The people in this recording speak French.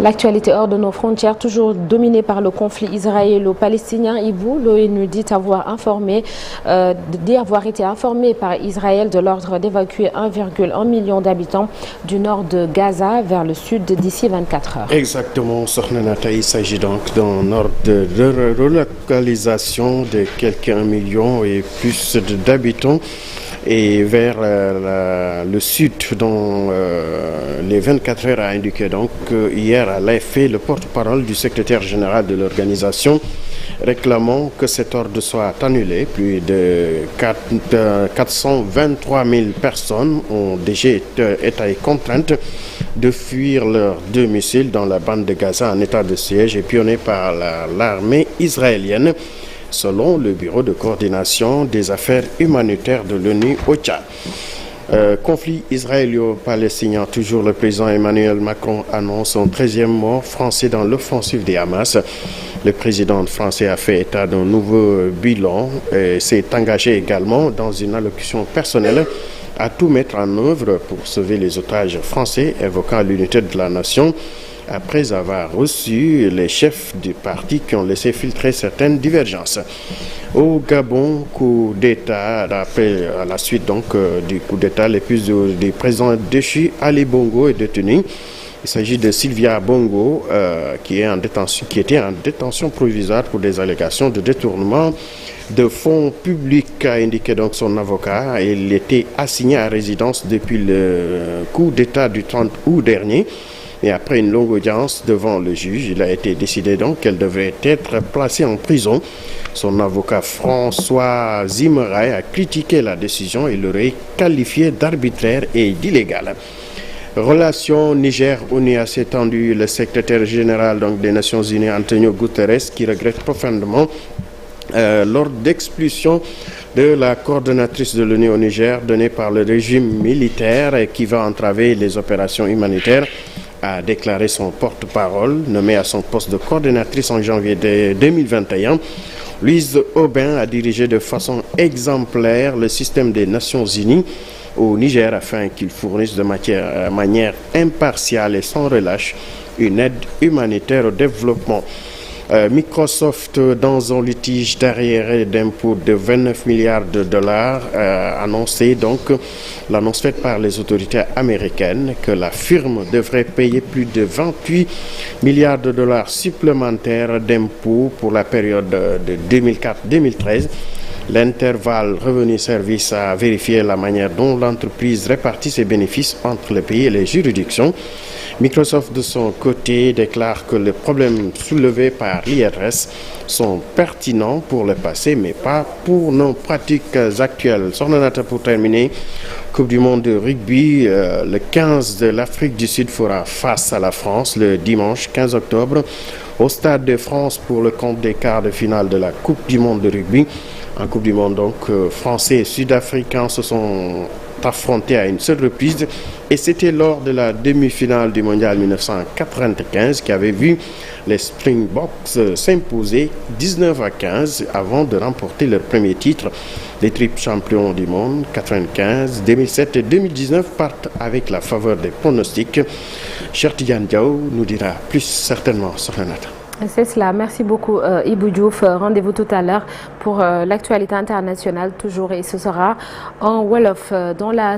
L'actualité hors de nos frontières, toujours dominée par le conflit israélo-palestinien. Ibou, l'ONU dit avoir été informé par Israël de l'ordre d'évacuer 1,1 million d'habitants du nord de Gaza vers le sud d'ici 24 heures. Exactement, Sornanata, il s'agit donc d'un ordre de relocalisation de quelques 1 million et plus d'habitants et vers le sud dont les 24 heures a indiqué donc hier à l'AFP le porte-parole du secrétaire général de l'organisation réclamant que cet ordre soit annulé. Plus de 423 000 personnes ont déjà été contraintes de fuir leur domicile dans la bande de Gaza en état de siège et pionné par l'armée israélienne, selon le Bureau de coordination des affaires humanitaires de l'ONU OCHA. Conflit israélo-palestinien, toujours le président Emmanuel Macron annonce son 13e mort français dans l'offensive des Hamas. Le président français a fait état d'un nouveau bilan et s'est engagé également dans une allocution personnelle à tout mettre en œuvre pour sauver les otages français, évoquant l'unité de la nation après avoir reçu les chefs du parti qui ont laissé filtrer certaines divergences. Au Gabon, coup d'État, après à la suite donc du coup d'État, l'épouse du président déchu Ali Bongo est détenue. Il s'agit de Sylvia Bongo qui était en détention provisoire pour des allégations de détournement de fonds publics, a indiqué donc son avocat. Il était assigné à résidence depuis le coup d'État du 30 août dernier. Et après une longue audience devant le juge, il a été décidé donc qu'elle devrait être placée en prison. Son avocat François Zimmeray a critiqué la décision et l'aurait qualifiée d'arbitraire et d'illégale. Relation Niger-ONU a s'étendue. Le secrétaire général donc, des Nations Unies, Antonio Guterres, qui regrette profondément l'ordre d'expulsion de la coordonnatrice de l'ONU au Niger donnée par le régime militaire et qui va entraver les opérations humanitaires, a déclaré son porte-parole, nommé à son poste de coordonnatrice en janvier 2021. Louise Aubin a dirigé de façon exemplaire le système des Nations Unies au Niger afin qu'il fournisse de manière impartiale et sans relâche une aide humanitaire au développement. Microsoft, dans un litige d'arriérés d'impôts de 29 milliards de dollars, a annoncé donc l'annonce faite par les autorités américaines que la firme devrait payer plus de 28 milliards de dollars supplémentaires d'impôts pour la période de 2004-2013. L'intervalle revenu-service a vérifié la manière dont l'entreprise répartit ses bénéfices entre le pays et les juridictions. Microsoft, de son côté, déclare que les problèmes soulevés par l'IRS sont pertinents pour le passé, mais pas pour nos pratiques actuelles. Sornanata, pour terminer, Coupe du monde de rugby, le 15 de l'Afrique du Sud fera face à la France le dimanche 15 octobre au Stade de France pour le compte des quarts de finale de la Coupe du monde de rugby. En Coupe du monde, donc, Français et Sud-Africains se sont affrontés à une seule reprise et c'était lors de la demi-finale du mondial 1995 qui avait vu les Springboks s'imposer 19-15 avant de remporter leur premier titre. Les triples champions du monde 95, 2007 et 2019 partent avec la faveur des pronostics. Cheikh Tidiane Diaw nous dira plus certainement sur la note. C'est cela. Merci beaucoup Ibou Diouf. Rendez-vous tout à l'heure pour l'actualité internationale toujours et ce sera en Wolof dans la